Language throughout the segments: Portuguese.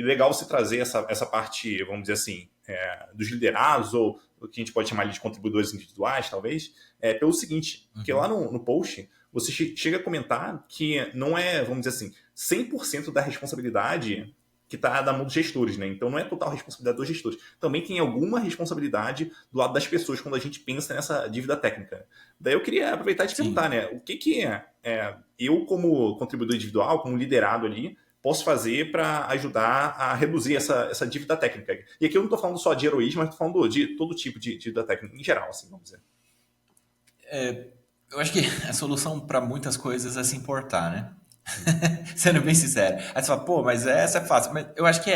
legal você trazer essa parte, vamos dizer assim, dos liderados, ou o que a gente pode chamar de contribuidores individuais, talvez, pelo seguinte, porque lá no post você chega a comentar que não é, vamos dizer assim, 100% da responsabilidade que está da mão dos gestores, né? Então não é total responsabilidade dos gestores. Também tem alguma responsabilidade do lado das pessoas quando a gente pensa nessa dívida técnica. Daí eu queria aproveitar e te Sim. perguntar, né? O que eu, como contribuidor individual, como liderado ali, posso fazer para ajudar a reduzir essa dívida técnica? E aqui eu não estou falando só de heroísmo, mas estou falando de todo tipo de dívida técnica em geral, assim, vamos dizer. Eu acho que a solução para muitas coisas é se importar, né? Sendo bem sincero. Aí você fala, pô, mas essa é fácil. Mas eu acho que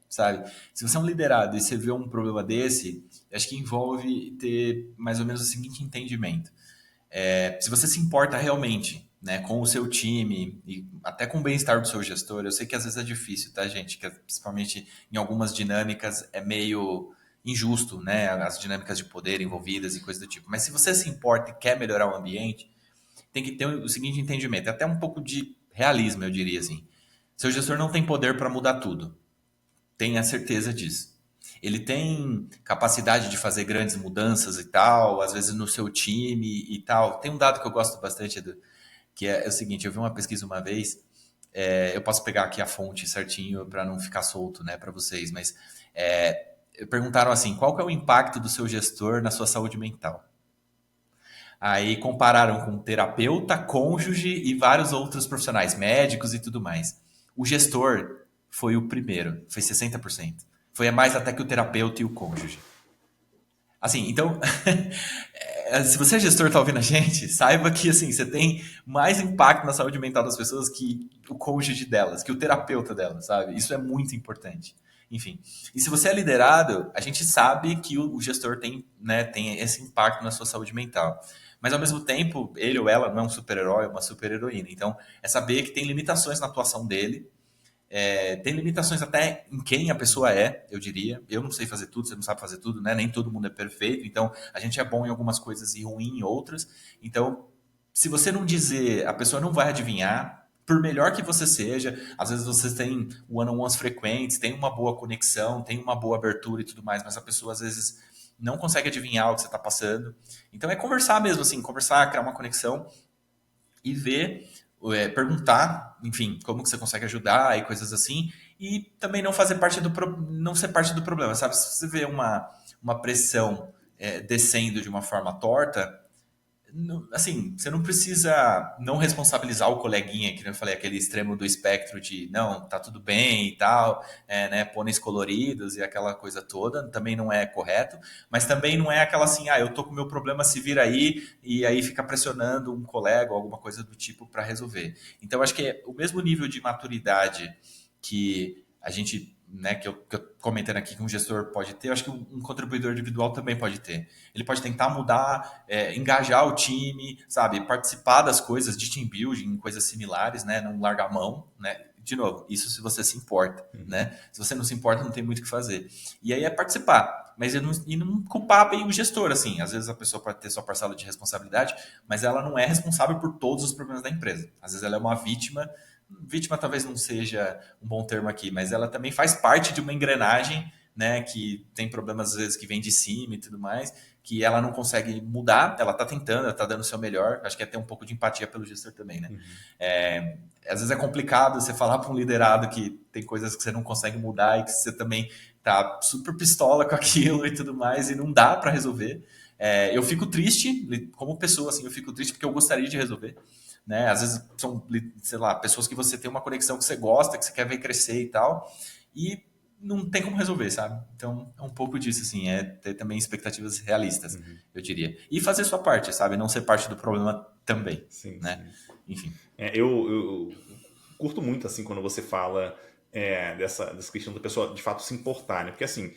sabe? Se você é um liderado e você vê um problema desse, eu acho que envolve ter mais ou menos o seguinte entendimento. Se você se importa realmente, né, com o seu time e até com o bem-estar do seu gestor, eu sei que às vezes é difícil, tá, gente? Que principalmente em algumas dinâmicas é meio injusto, né? As dinâmicas de poder envolvidas e coisas do tipo. Mas se você se importa e quer melhorar o ambiente, tem que ter o seguinte entendimento, até um pouco de realismo, eu diria assim. Seu gestor não tem poder para mudar tudo. Tenha certeza disso. Ele tem capacidade de fazer grandes mudanças e tal, às vezes no seu time e tal. Tem um dado que eu gosto bastante, Edu, que é o seguinte: eu vi uma pesquisa uma vez, eu posso pegar aqui a fonte certinho para não ficar solto, né, para vocês, mas perguntaram assim: qual que é o impacto do seu gestor na sua saúde mental? Aí compararam com terapeuta, cônjuge e vários outros profissionais, médicos e tudo mais. O gestor foi o primeiro, foi 60%. Foi mais até que o terapeuta e o cônjuge. Assim, então, se você é gestor e está ouvindo a gente, saiba que assim, você tem mais impacto na saúde mental das pessoas que o cônjuge delas, que o terapeuta delas, sabe? Isso é muito importante. Enfim, e se você é liderado, a gente sabe que o gestor tem, né, tem esse impacto na sua saúde mental. Mas ao mesmo tempo, ele ou ela não é um super-herói, é uma super-heroína. Então, é saber que tem limitações na atuação dele, tem limitações até em quem a pessoa é, eu diria. Eu não sei fazer tudo, você não sabe fazer tudo, né? Nem todo mundo é perfeito. Então, a gente é bom em algumas coisas e ruim em outras. Então, se você não dizer, a pessoa não vai adivinhar. Por melhor que você seja, às vezes vocês têm one-on-ones frequentes, tem uma boa conexão, tem uma boa abertura e tudo mais, mas a pessoa às vezes não consegue adivinhar o que você está passando. Então é conversar mesmo, assim, conversar, criar uma conexão e ver, perguntar, enfim, como que você consegue ajudar e coisas assim, e também não fazer parte não ser parte do problema, sabe? Se você vê uma pressão descendo de uma forma torta, assim, você não precisa não responsabilizar o coleguinha, que eu falei, aquele extremo do espectro de não, tá tudo bem e tal, né, pôneis coloridos e aquela coisa toda, também não é correto, mas também não é aquela assim, eu tô com o meu problema, se vira aí, e aí fica pressionando um colega ou alguma coisa do tipo para resolver. Então, acho que é o mesmo nível de maturidade que a gente, né, que eu comentando aqui que um gestor pode ter, eu acho que um contribuidor individual também pode ter. Ele pode tentar mudar, engajar o time, sabe, participar das coisas de team building, coisas similares, né, não largar a mão, né. De novo, isso se você se importa, né? Se você não se importa, não tem muito o que fazer. E aí é participar, mas não culpar bem o gestor, assim. Às vezes a pessoa pode ter sua parcela de responsabilidade, mas ela não é responsável por todos os problemas da empresa. Às vezes ela é uma vítima. Vítima talvez não seja um bom termo aqui, mas ela também faz parte de uma engrenagem, né, que tem problemas às vezes que vem de cima e tudo mais, que ela não consegue mudar, ela está tentando, ela está dando o seu melhor, acho que é ter um pouco de empatia pelo gestor também, né? Às vezes é complicado você falar para um liderado que tem coisas que você não consegue mudar e que você também tá super pistola com aquilo e tudo mais e não dá para resolver. Eu fico triste, como pessoa, assim, eu fico triste porque eu gostaria de resolver, né? Às vezes são, sei lá, pessoas que você tem uma conexão que você gosta, que você quer ver crescer e tal, e não tem como resolver, sabe? Então, é um pouco disso, assim, é ter também expectativas realistas, eu diria. E fazer sua parte, sabe? Não ser parte do problema também, Sim, né? sim. Enfim. Eu curto muito, assim, quando você fala dessa questão da pessoa, de fato, se importar, né? Porque, assim,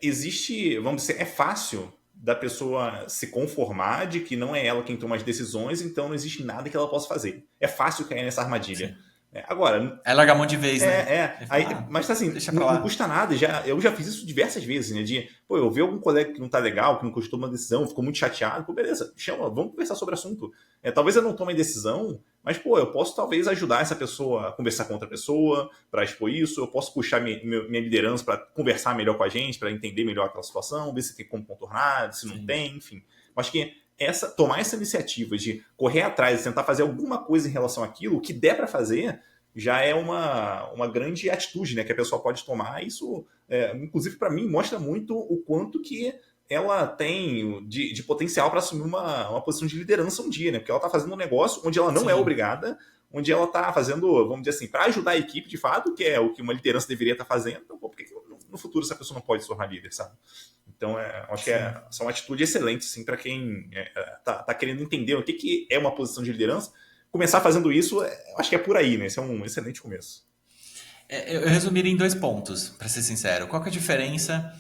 existe, vamos dizer, é fácil da pessoa se conformar de que não é ela quem toma as decisões, então não existe nada que ela possa fazer. É fácil cair nessa armadilha. Sim. Agora, Aí larga a mão de vez, né? Aí Aí, fala, mas assim, deixa pra não lá. custa nada. Eu já fiz isso diversas vezes, né? De, pô, eu ver algum colega que não tá legal, que não gostou de uma decisão, ficou muito chateado, pô, beleza, chama, vamos conversar sobre o assunto. Talvez eu não tome decisão, mas, pô, eu posso talvez ajudar essa pessoa a conversar com outra pessoa, para expor isso, eu posso puxar minha liderança para conversar melhor com a gente, para entender melhor aquela situação, ver se tem como contornar, se não Sim. tem, enfim. Acho que tomar essa iniciativa de correr atrás, tentar fazer alguma coisa em relação àquilo, o que der para fazer já é uma grande atitude, né, que a pessoa pode tomar. Isso, inclusive, para mim, mostra muito o quanto que ela tem de potencial para assumir uma posição de liderança um dia, né? Porque ela está fazendo um negócio onde ela não é Sim. obrigada, onde ela está fazendo, vamos dizer assim, para ajudar a equipe de fato, que é o que uma liderança deveria estar fazendo. Então, pô, por que no futuro essa pessoa não pode se tornar líder, sabe? Então, acho que Sim. são atitudes excelentes, assim, para quem tá querendo entender o que é uma posição de liderança. Começar fazendo isso, acho que é por aí, né? Esse é um excelente começo. Eu resumiria em 2 pontos, para ser sincero. Qual que é a diferença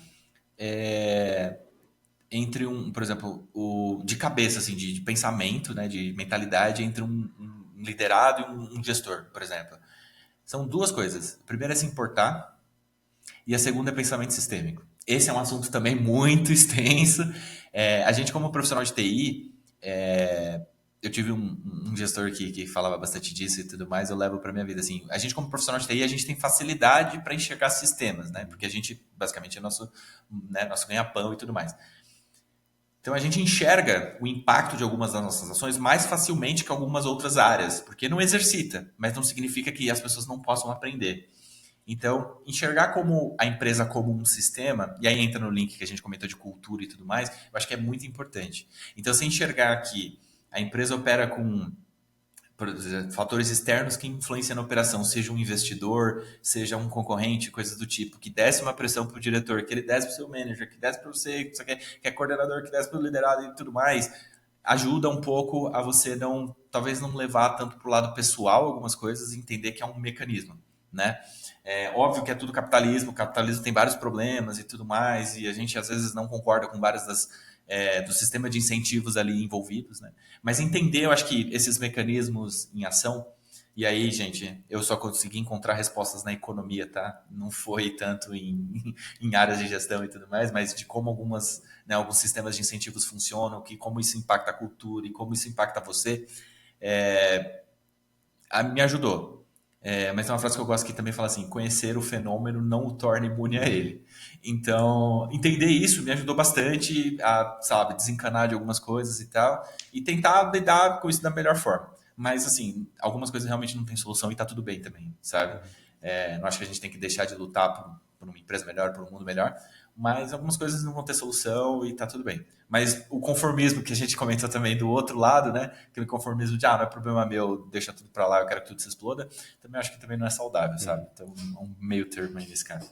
entre por exemplo, de cabeça, assim, de pensamento, né, de mentalidade entre um liderado e um gestor, por exemplo? São 2 coisas. A primeira é se importar e a segunda é pensamento sistêmico. Esse é um assunto também muito extenso. A gente, como profissional de TI, eu tive um gestor que falava bastante disso e tudo mais, eu levo para minha vida. Assim, a gente, como profissional de TI, a gente tem facilidade para enxergar sistemas, né? Porque a gente, basicamente, é nosso ganha-pão e tudo mais. Então a gente enxerga o impacto de algumas das nossas ações mais facilmente que algumas outras áreas, porque não exercita, mas não significa que as pessoas não possam aprender. Então, enxergar como a empresa como um sistema, e aí entra no link que a gente comentou de cultura e tudo mais, eu acho que é muito importante. Então, se enxergar que a empresa opera com, por exemplo, fatores externos que influenciam na operação, seja um investidor, seja um concorrente, coisas do tipo, que desce uma pressão para o diretor, que ele desce para o seu manager, que desce para você, que é coordenador, que desce para o liderado e tudo mais, ajuda um pouco a você talvez não levar tanto para o lado pessoal algumas coisas e entender que é um mecanismo, né? É óbvio que é tudo capitalismo, o capitalismo tem vários problemas e tudo mais, e a gente às vezes não concorda com várias do sistema de incentivos ali envolvidos, né? Mas entender, eu acho que esses mecanismos em ação, e aí, gente, eu só consegui encontrar respostas na economia, tá? Não foi tanto em áreas de gestão e tudo mais, mas de como alguns sistemas de incentivos funcionam, como isso impacta a cultura e como isso impacta você, me ajudou. Mas tem uma frase que eu gosto que também fala assim: conhecer o fenômeno não o torna imune a ele. Então, entender isso me ajudou bastante a, sabe, desencanar de algumas coisas e tal, e tentar lidar com isso da melhor forma. Mas, assim, algumas coisas realmente não tem solução e tá tudo bem também, sabe? Não acho que a gente tem que deixar de lutar por uma empresa melhor, por um mundo melhor, mas algumas coisas não vão ter solução e tá tudo bem. Mas o conformismo que a gente comentou também do outro lado, né? Aquele conformismo de, não é problema meu, deixa tudo pra lá, eu quero que tudo se exploda, também acho que também não é saudável, sabe? Então, um meio termo aí nesse caso.